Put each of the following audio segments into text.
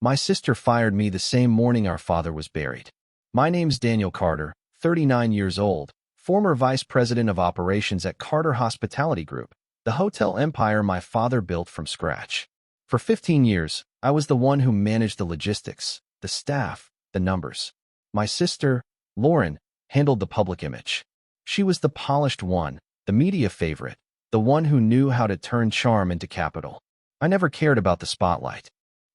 My sister fired me the same morning our father was buried. My name's Daniel Carter, 39 years old, former vice president of operations at Carter Hospitality Group, the hotel empire my father built from scratch. For 15 years, I was the one who managed the logistics, the staff, the numbers. My sister, Lauren, handled the public image. She was the polished one, the media favorite, the one who knew how to turn charm into capital. I never cared about the spotlight.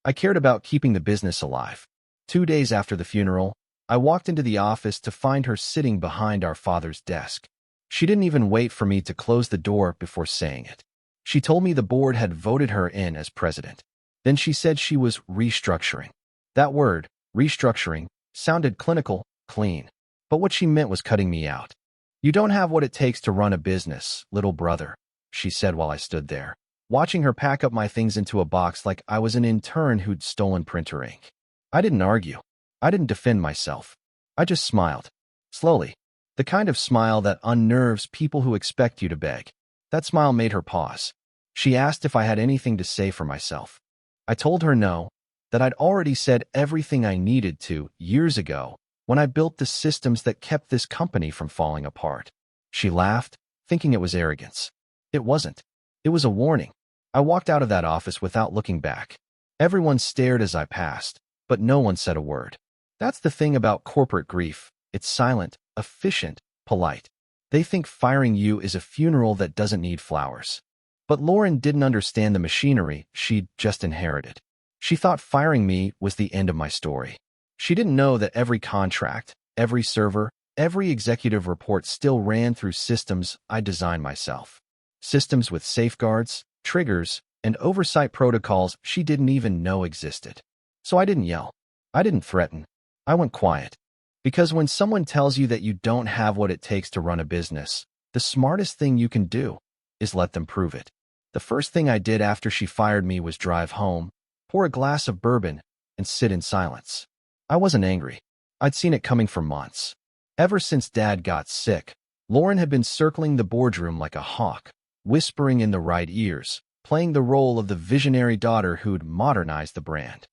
I cared about keeping the business alive. 2 days after the funeral, I walked into the office to find her sitting behind our father's desk. She didn't even wait for me to close the door before saying it. She told me the board had voted her in as president. Then she said she was restructuring. That word, restructuring, sounded clinical, clean. But what she meant was cutting me out. "You don't have what it takes to run a business, little brother," she said while I stood there, watching her pack up my things into a box like I was an intern who'd stolen printer ink. I didn't argue. I didn't defend myself. I just smiled. Slowly. The kind of smile that unnerves people who expect you to beg. That smile made her pause. She asked if I had anything to say for myself. I told her no, that I'd already said everything I needed to years ago when I built the systems that kept this company from falling apart. She laughed, thinking it was arrogance. It wasn't. It was a warning. I walked out of that office without looking back. Everyone stared as I passed, but no one said a word. That's the thing about corporate grief. It's silent, efficient, polite. They think firing you is a funeral that doesn't need flowers. But Lauren didn't understand the machinery she'd just inherited. She thought firing me was the end of my story. She didn't know that every contract, every server, every executive report still ran through systems I designed myself. Systems with safeguards, triggers, and oversight protocols she didn't even know existed. So I didn't yell. I didn't threaten. I went quiet. Because when someone tells you that you don't have what it takes to run a business, the smartest thing you can do is let them prove it. The first thing I did after she fired me was drive home, pour a glass of bourbon, and sit in silence. I wasn't angry. I'd seen it coming for months. Ever since Dad got sick, Lauren had been circling the boardroom like a hawk, whispering in the right ears, playing the role of the visionary daughter who'd modernized the brand.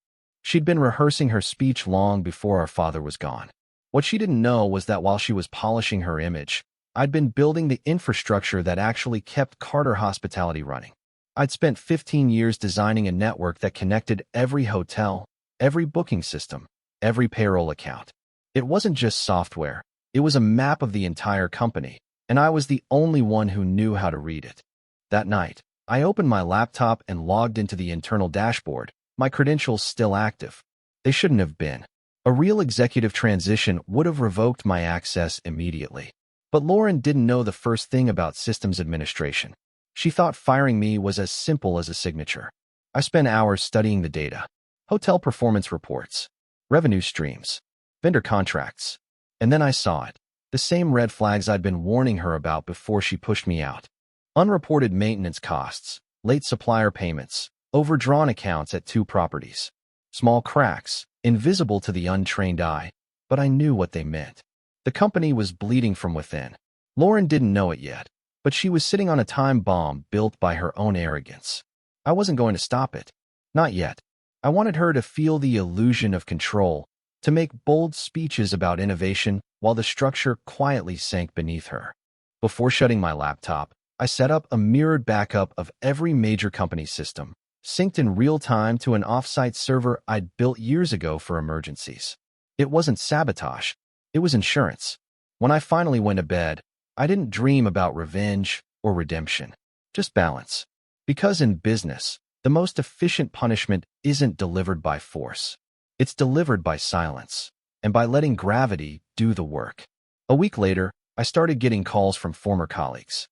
She'd been rehearsing her speech long before our father was gone. What she didn't know was that while she was polishing her image, I'd been building the infrastructure that actually kept Carter Hospitality running. I'd spent 15 years designing a network that connected every hotel, every booking system, every payroll account. It wasn't just software. It was a map of the entire company, and I was the only one who knew how to read it. That night, I opened my laptop and logged into the internal dashboard, my credentials still active. They shouldn't have been. A real executive transition would have revoked my access immediately. But Lauren didn't know the first thing about systems administration. She thought firing me was as simple as a signature. I spent hours studying the data, hotel performance reports, revenue streams, vendor contracts. And then I saw it. The same red flags I'd been warning her about before she pushed me out. Unreported maintenance costs, late supplier payments, overdrawn accounts at 2 properties. Small cracks, invisible to the untrained eye, but I knew what they meant. The company was bleeding from within. Lauren didn't know it yet, but she was sitting on a time bomb built by her own arrogance. I wasn't going to stop it. Not yet. I wanted her to feel the illusion of control, to make bold speeches about innovation while the structure quietly sank beneath her. Before shutting my laptop, I set up a mirrored backup of every major company system, synced in real time to an off-site server I'd built years ago for emergencies. It wasn't sabotage. It was insurance. When I finally went to bed, I didn't dream about revenge or redemption, just balance. Because in business, the most efficient punishment isn't delivered by force. It's delivered by silence, and by letting gravity do the work. A week later, I started getting calls from former colleagues.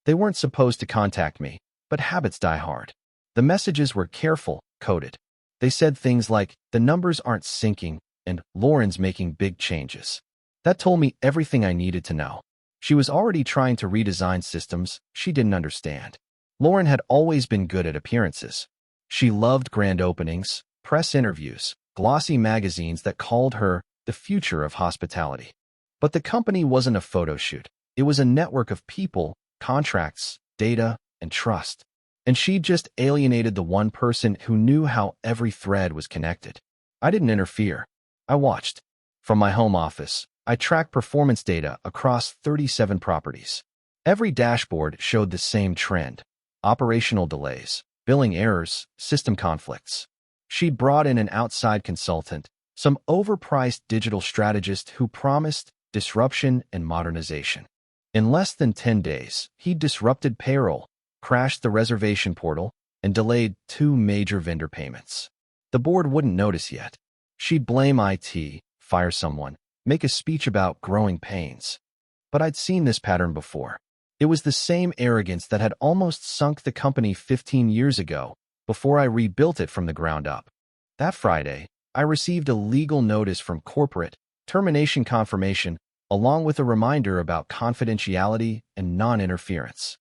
They weren't supposed to contact me, but habits die hard. The messages were careful, coded. They said things like, "The numbers aren't syncing," and "Lauren's making big changes." That told me everything I needed to know. She was already trying to redesign systems she didn't understand. Lauren had always been good at appearances. She loved grand openings, press interviews, glossy magazines that called her the future of hospitality. But the company wasn't a photo shoot. It was a network of people, contracts, data, and trust. And she just alienated the one person who knew how every thread was connected. I didn't interfere. I watched. From my home office, I tracked performance data across 37 properties. Every dashboard showed the same trend: operational delays, billing errors, system conflicts. She'd brought in an outside consultant, some overpriced digital strategist who promised disruption and modernization. In less than 10 days, he disrupted payroll, crashed the reservation portal, and delayed 2 major vendor payments. The board wouldn't notice yet. She'd blame IT, fire someone, make a speech about growing pains. But I'd seen this pattern before. It was the same arrogance that had almost sunk the company 15 years ago, before I rebuilt it from the ground up. That Friday, I received a legal notice from corporate, termination confirmation, along with a reminder about confidentiality and non-interference.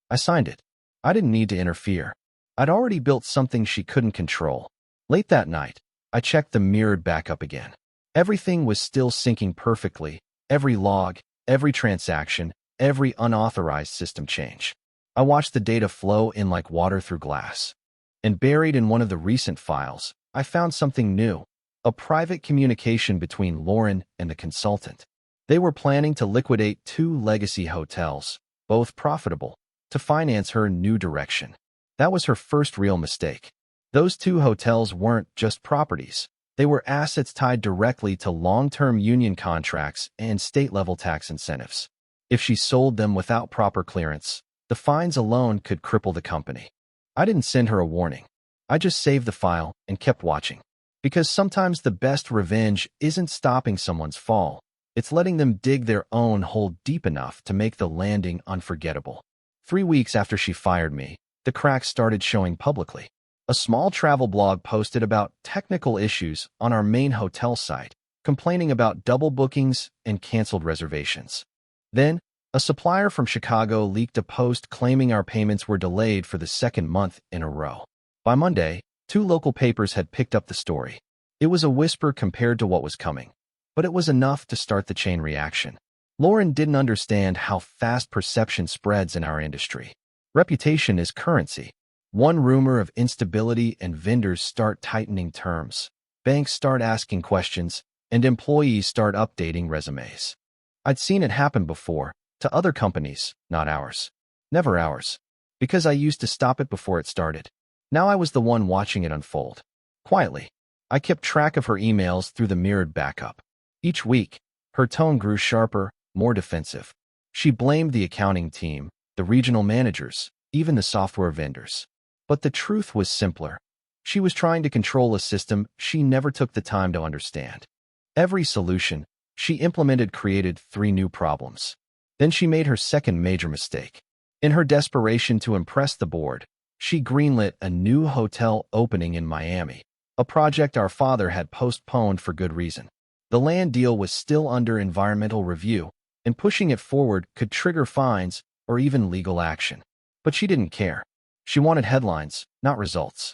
I signed it. I didn't need to interfere. I'd already built something she couldn't control. Late that night, I checked the mirrored backup again. Everything was still syncing perfectly: every log, every transaction, every unauthorized system change. I watched the data flow in like water through glass. And buried in one of the recent files, I found something new: a private communication between Lauren and the consultant. They were planning to liquidate 2 legacy hotels, both profitable, to finance her new direction. That was her first real mistake. Those 2 hotels weren't just properties. They were assets tied directly to long-term union contracts and state-level tax incentives. If she sold them without proper clearance, the fines alone could cripple the company. I didn't send her a warning. I just saved the file and kept watching. Because sometimes the best revenge isn't stopping someone's fall. It's letting them dig their own hole deep enough to make the landing unforgettable. 3 weeks after she fired me, the cracks started showing publicly. A small travel blog posted about technical issues on our main hotel site, complaining about double bookings and canceled reservations. Then, a supplier from Chicago leaked a post claiming our payments were delayed for the 2nd month in a row. By Monday, 2 local papers had picked up the story. It was a whisper compared to what was coming, but it was enough to start the chain reaction. Lauren didn't understand how fast perception spreads in our industry. Reputation is currency. One rumor of instability and vendors start tightening terms. Banks start asking questions, and employees start updating resumes. I'd seen it happen before, to other companies, not ours. Never ours. Because I used to stop it before it started. Now I was the one watching it unfold. Quietly, I kept track of her emails through the mirrored backup. Each week, her tone grew sharper, more defensive. She blamed the accounting team, the regional managers, even the software vendors. But the truth was simpler. She was trying to control a system she never took the time to understand. Every solution she implemented created 3 new problems. Then she made her second major mistake. In her desperation to impress the board, she greenlit a new hotel opening in Miami, a project our father had postponed for good reason. The land deal was still under environmental review, and pushing it forward could trigger fines or even legal action. But she didn't care. She wanted headlines, not results.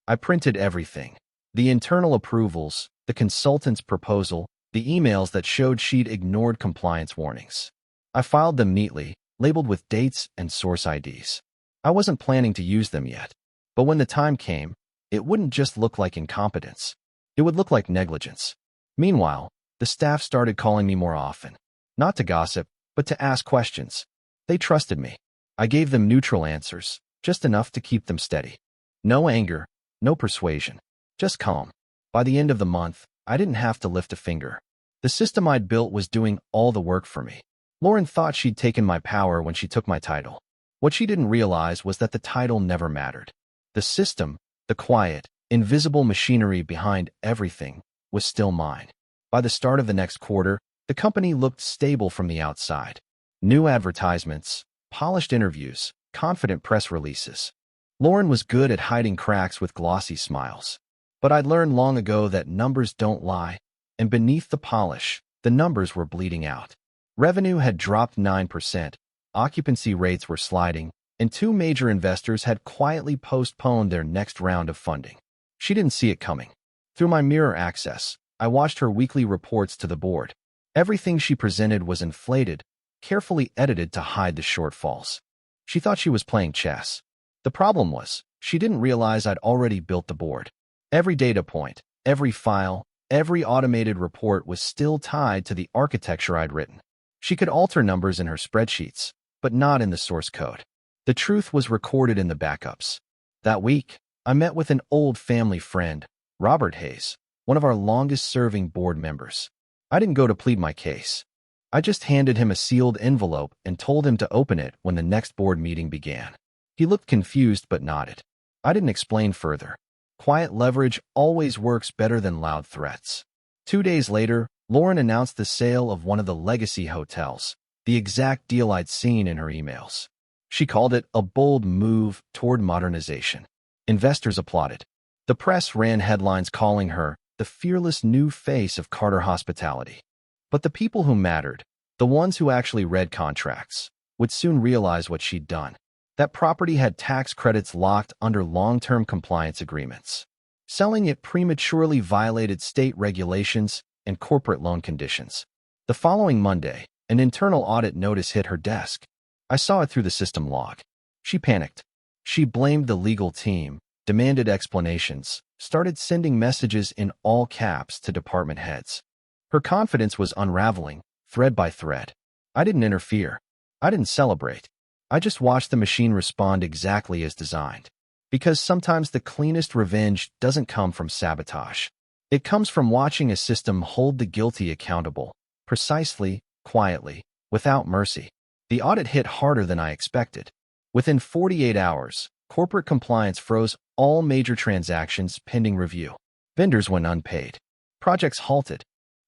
I printed everything: the internal approvals, the consultant's proposal, the emails that showed she'd ignored compliance warnings. I filed them neatly, labeled with dates and source IDs. I wasn't planning to use them yet, but when the time came, it wouldn't just look like incompetence. It would look like negligence. Meanwhile, the staff started calling me more often. Not to gossip, but to ask questions. They trusted me. I gave them neutral answers, just enough to keep them steady. No anger, no persuasion, just calm. By the end of the month, I didn't have to lift a finger. The system I'd built was doing all the work for me. Lauren thought she'd taken my power when she took my title. What she didn't realize was that the title never mattered. The system, the quiet, invisible machinery behind everything, was still mine. By the start of the next quarter, the company looked stable from the outside. New advertisements, polished interviews, confident press releases. Lauren was good at hiding cracks with glossy smiles. But I'd learned long ago that numbers don't lie, and beneath the polish, the numbers were bleeding out. Revenue had dropped 9%, occupancy rates were sliding, and 2 major investors had quietly postponed their next round of funding. She didn't see it coming. Through my mirror access, I watched her weekly reports to the board. Everything she presented was inflated, carefully edited to hide the shortfalls. She thought she was playing chess. The problem was, she didn't realize I'd already built the board. Every data point, Every file, every automated report was still tied to the architecture I'd written. She could alter numbers in her spreadsheets, but not in the source code. The truth was recorded in the backups. That week, I met with an old family friend, Robert Hayes, one of our longest-serving board members. I didn't go to plead my case. I just handed him a sealed envelope and told him to open it when the next board meeting began. He looked confused but nodded. I didn't explain further. Quiet leverage always works better than loud threats. 2 days later, Lauren announced the sale of one of the legacy hotels, the exact deal I'd seen in her emails. She called it a bold move toward modernization. Investors applauded. The press ran headlines calling her the fearless new face of Carter hospitality. But the people who mattered, the ones who actually read contracts, would soon realize what she'd done. That property had tax credits locked under long-term compliance agreements. Selling it prematurely violated state regulations and corporate loan conditions. The following Monday, an internal audit notice hit her desk. I saw it through the system log. She panicked. She blamed the legal team, demanded explanations, started sending messages in all caps to department heads. Her confidence was unraveling, thread by thread. I didn't interfere. I didn't celebrate. I just watched the machine respond exactly as designed. Because sometimes the cleanest revenge doesn't come from sabotage. It comes from watching a system hold the guilty accountable, precisely, quietly, without mercy. The audit hit harder than I expected. Within 48 hours, corporate compliance froze all major transactions pending review. Vendors went unpaid. Projects halted.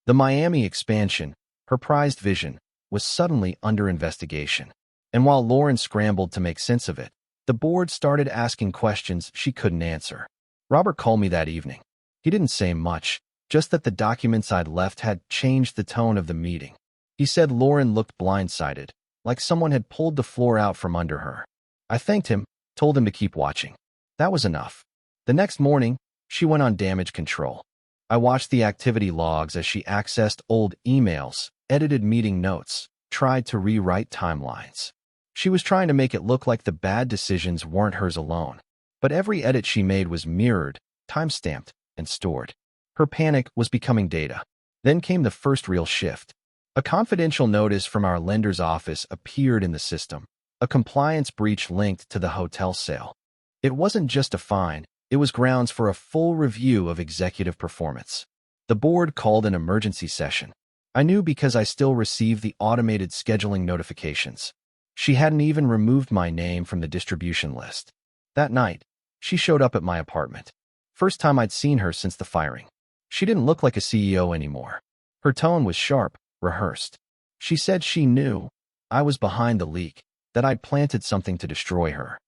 The Miami expansion, her prized vision, was suddenly under investigation. And while Lauren scrambled to make sense of it, the board started asking questions she couldn't answer. Robert called me that evening. He didn't say much, just that the documents I'd left had changed the tone of the meeting. He said Lauren looked blindsided, like someone had pulled the floor out from under her. I thanked him, told him to keep watching. That was enough. The next morning, she went on damage control. I watched the activity logs as she accessed old emails, edited meeting notes, tried to rewrite timelines. She was trying to make it look like the bad decisions weren't hers alone. But every edit she made was mirrored, time-stamped, and stored. Her panic was becoming data. Then came the first real shift. A confidential notice from our lender's office appeared in the system, a compliance breach linked to the hotel sale. It wasn't just a fine, it was grounds for a full review of executive performance. The board called an emergency session. I knew because I still received the automated scheduling notifications. She hadn't even removed my name from the distribution list. That night, she showed up at my apartment. First time I'd seen her since the firing. She didn't look like a CEO anymore. Her tone was sharp, rehearsed. She said she knew I was behind the leak, that I'd planted something to destroy her.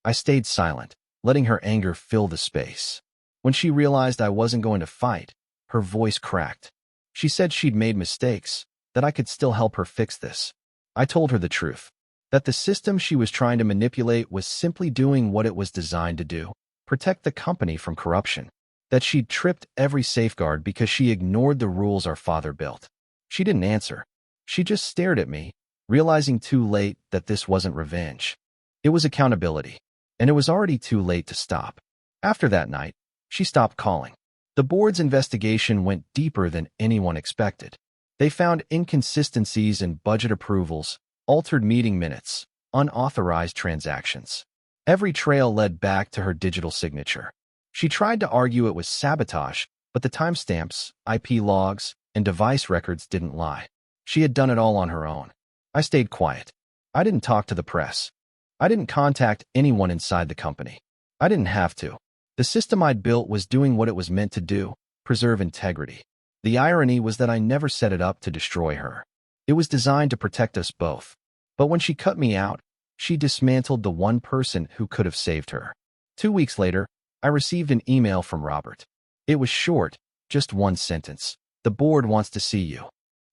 I stayed silent, letting her anger fill the space. When she realized I wasn't going to fight, her voice cracked. She said she'd made mistakes, that I could still help her fix this. I told her the truth, that the system she was trying to manipulate was simply doing what it was designed to do, protect the company from corruption, that she'd tripped every safeguard because she ignored the rules our father built. She didn't answer. She just stared at me, realizing too late that this wasn't revenge. It was accountability, and it was already too late to stop. After that night, she stopped calling. The board's investigation went deeper than anyone expected. They found inconsistencies in budget approvals, altered meeting minutes, unauthorized transactions. Every trail led back to her digital signature. She tried to argue it was sabotage, but the timestamps, IP logs, and device records didn't lie. She had done it all on her own. I stayed quiet. I didn't talk to the press. I didn't contact anyone inside the company. I didn't have to. The system I'd built was doing what it was meant to do, preserve integrity. The irony was that I never set it up to destroy her. It was designed to protect us both. But when she cut me out, she dismantled the one person who could have saved her. 2 weeks later, I received an email from Robert. It was short, just one sentence. The board wants to see you.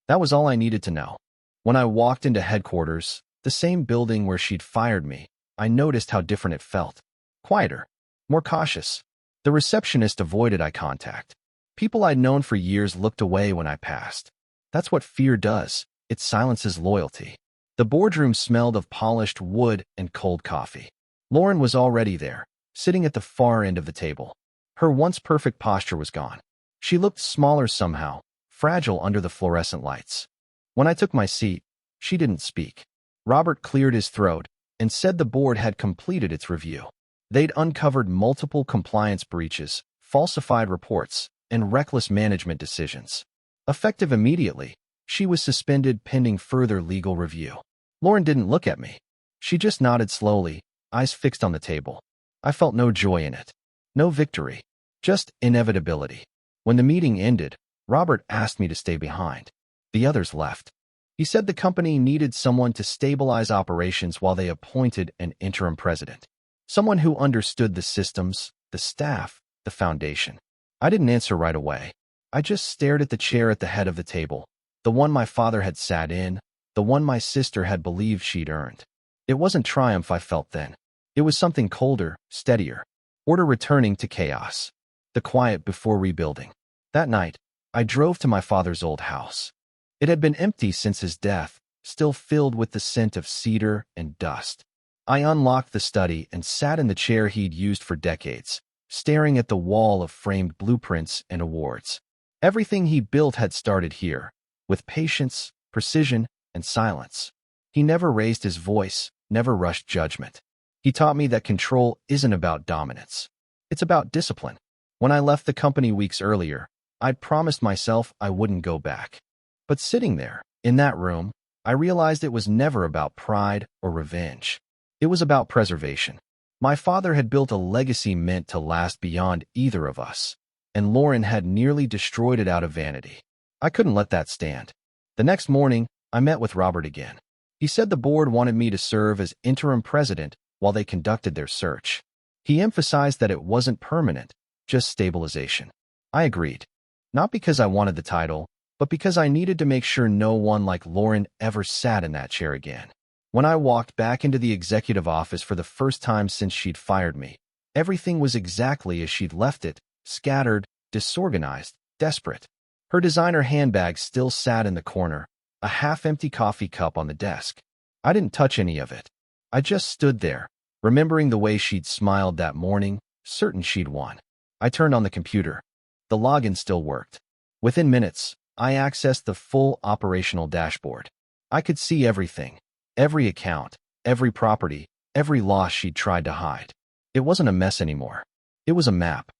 That was all I needed to know. When I walked into headquarters, the same building where she'd fired me, I noticed how different it felt. Quieter, more cautious. The receptionist avoided eye contact. People I'd known for years looked away when I passed. That's what fear does. It silences loyalty. The boardroom smelled of polished wood and cold coffee. Lauren was already there, sitting at the far end of the table. Her once perfect posture was gone. She looked smaller somehow, fragile under the fluorescent lights. When I took my seat, she didn't speak. Robert cleared his throat and said the board had completed its review. They'd uncovered multiple compliance breaches, falsified reports, and reckless management decisions. Effective immediately, she was suspended pending further legal review. Lauren didn't look at me. She just nodded slowly, eyes fixed on the table. I felt no joy in it. No victory. Just inevitability. When the meeting ended, Robert asked me to stay behind. The others left. He said the company needed someone to stabilize operations while they appointed an interim president. Someone who understood the systems, the staff, the foundation. I didn't answer right away. I just stared at the chair at the head of the table, the one my father had sat in, the one my sister had believed she'd earned. It wasn't triumph I felt then. It was something colder, steadier. Order returning to chaos. The quiet before rebuilding. That night, I drove to my father's old house. It had been empty since his death, still filled with the scent of cedar and dust. I unlocked the study and sat in the chair he'd used for decades, staring at the wall of framed blueprints and awards. Everything he built had started here, with patience, precision, and silence. He never raised his voice, never rushed judgment. He taught me that control isn't about dominance. It's about discipline. When I left the company weeks earlier, I'd promised myself I wouldn't go back. But sitting there, in that room, I realized it was never about pride or revenge. It was about preservation. My father had built a legacy meant to last beyond either of us, and Lauren had nearly destroyed it out of vanity. I couldn't let that stand. The next morning, I met with Robert again. He said the board wanted me to serve as interim president while they conducted their search. He emphasized that it wasn't permanent, just stabilization. I agreed. Not because I wanted the title, but because I needed to make sure no one like Lauren ever sat in that chair again. When I walked back into the executive office for the first time since she'd fired me, everything was exactly as she'd left it, scattered, disorganized, desperate. Her designer handbag still sat in the corner, a half-empty coffee cup on the desk. I didn't touch any of it. I just stood there, remembering the way she'd smiled that morning, certain she'd won. I turned on the computer. The login still worked. Within minutes, I accessed the full operational dashboard. I could see everything, every account, every property, every loss she'd tried to hide. It wasn't a mess anymore. It was a map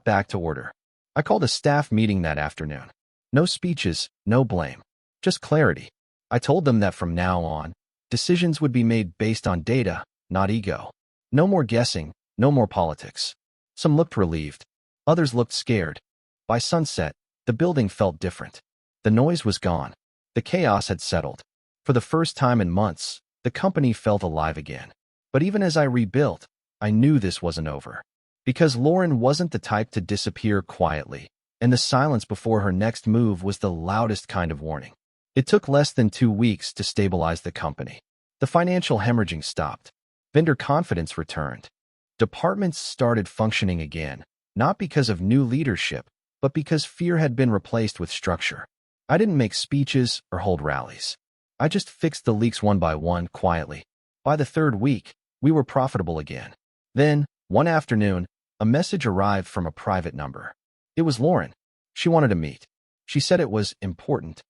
back to order. I called a staff meeting that afternoon. No speeches, no blame, just clarity. I told them that from now on, decisions would be made based on data, not ego. No more guessing, no more politics. Some looked relieved. Others looked scared. By sunset, the building felt different. The noise was gone. The chaos had settled. For the first time in months, the company felt alive again. But even as I rebuilt, I knew this wasn't over. Because Lauren wasn't the type to disappear quietly, and the silence before her next move was the loudest kind of warning. It took less than 2 weeks to stabilize the company. The financial hemorrhaging stopped. Vendor confidence returned. Departments started functioning again, not because of new leadership, but because fear had been replaced with structure. I didn't make speeches or hold rallies. I just fixed the leaks one by one, quietly. By the 3rd week, we were profitable again. Then, one afternoon, a message arrived from a private number. It was Lauren. She wanted to meet. She said it was important.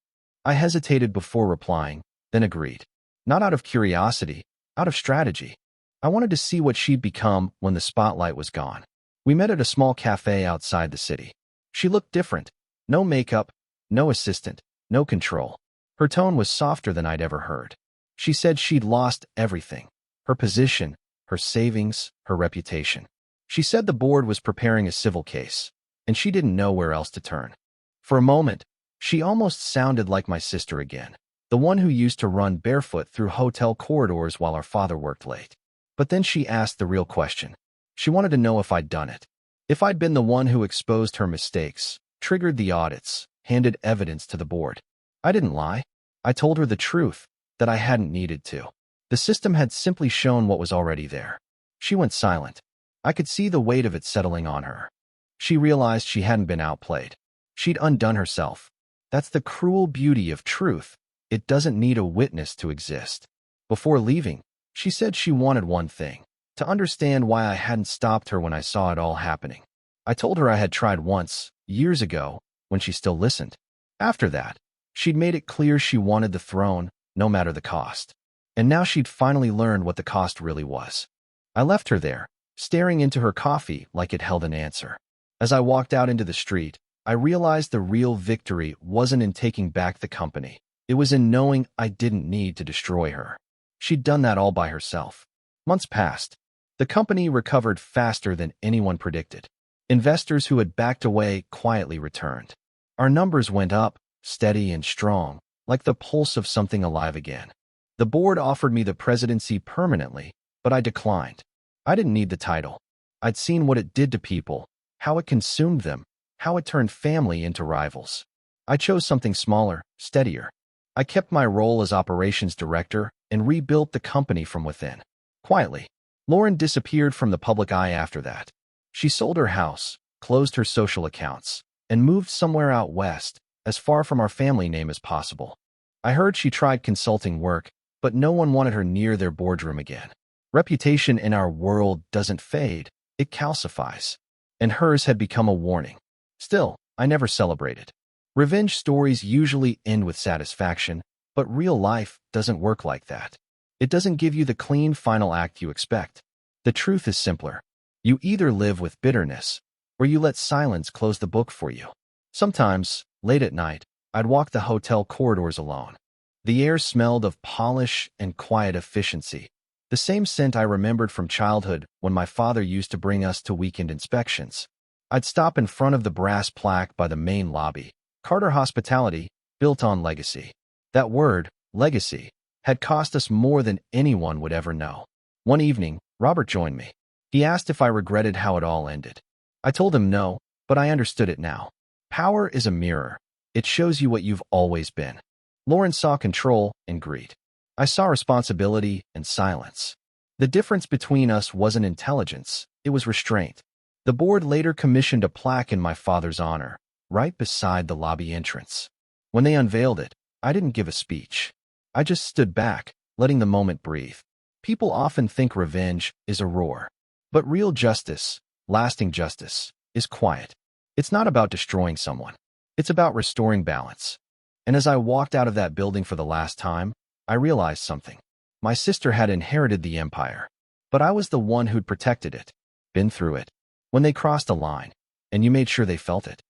I hesitated before replying, then agreed. Not out of curiosity, out of strategy. I wanted to see what she'd become when the spotlight was gone. We met at a small cafe outside the city. She looked different. No makeup, no assistant, no control. Her tone was softer than I'd ever heard. She said she'd lost everything. Her position, her savings, her reputation. She said the board was preparing a civil case, and she didn't know where else to turn. For a moment, she almost sounded like my sister again, the one who used to run barefoot through hotel corridors while our father worked late. But then she asked the real question. She wanted to know if I'd done it. If I'd been the one who exposed her mistakes, triggered the audits, handed evidence to the board. I didn't lie. I told her the truth, that I hadn't needed to. The system had simply shown what was already there. She went silent. I could see the weight of it settling on her. She realized she hadn't been outplayed. She'd undone herself. That's the cruel beauty of truth. It doesn't need a witness to exist. Before leaving, she said she wanted one thing, to understand why I hadn't stopped her when I saw it all happening. I told her I had tried once, years ago, when she still listened. After that, she'd made it clear she wanted the throne, no matter the cost. And now she'd finally learned what the cost really was. I left her there, staring into her coffee like it held an answer. As I walked out into the street, I realized the real victory wasn't in taking back the company. It was in knowing I didn't need to destroy her. She'd done that all by herself. Months passed. The company recovered faster than anyone predicted. Investors who had backed away quietly returned. Our numbers went up, steady and strong, like the pulse of something alive again. The board offered me the presidency permanently, but I declined. I didn't need the title. I'd seen what it did to people, how it consumed them, how it turned family into rivals. I chose something smaller, steadier. I kept my role as operations director and rebuilt the company from within. Quietly, Lauren disappeared from the public eye after that. She sold her house, closed her social accounts, and moved somewhere out west, as far from our family name as possible. I heard she tried consulting work, but no one wanted her near their boardroom again. Reputation in our world doesn't fade, it calcifies. And hers had become a warning. Still, I never celebrated. Revenge stories usually end with satisfaction, but real life doesn't work like that. It doesn't give you the clean final act you expect. The truth is simpler. You either live with bitterness, or you let silence close the book for you. Sometimes, late at night, I'd walk the hotel corridors alone. The air smelled of polish and quiet efficiency, the same scent I remembered from childhood when my father used to bring us to weekend inspections. I'd stop in front of the brass plaque by the main lobby. Carter Hospitality, built on legacy. That word, legacy, had cost us more than anyone would ever know. One evening, Robert joined me. He asked if I regretted how it all ended. I told him no, but I understood it now. Power is a mirror. It shows you what you've always been. Lauren saw control and greed. I saw responsibility and silence. The difference between us wasn't intelligence, it was restraint. The board later commissioned a plaque in my father's honor, right beside the lobby entrance. When they unveiled it, I didn't give a speech. I just stood back, letting the moment breathe. People often think revenge is a roar. But real justice, lasting justice, is quiet. It's not about destroying someone. It's about restoring balance. And as I walked out of that building for the last time, I realized something. My sister had inherited the empire, but I was the one who'd protected it, been through it. When they crossed a line, and you made sure they felt it.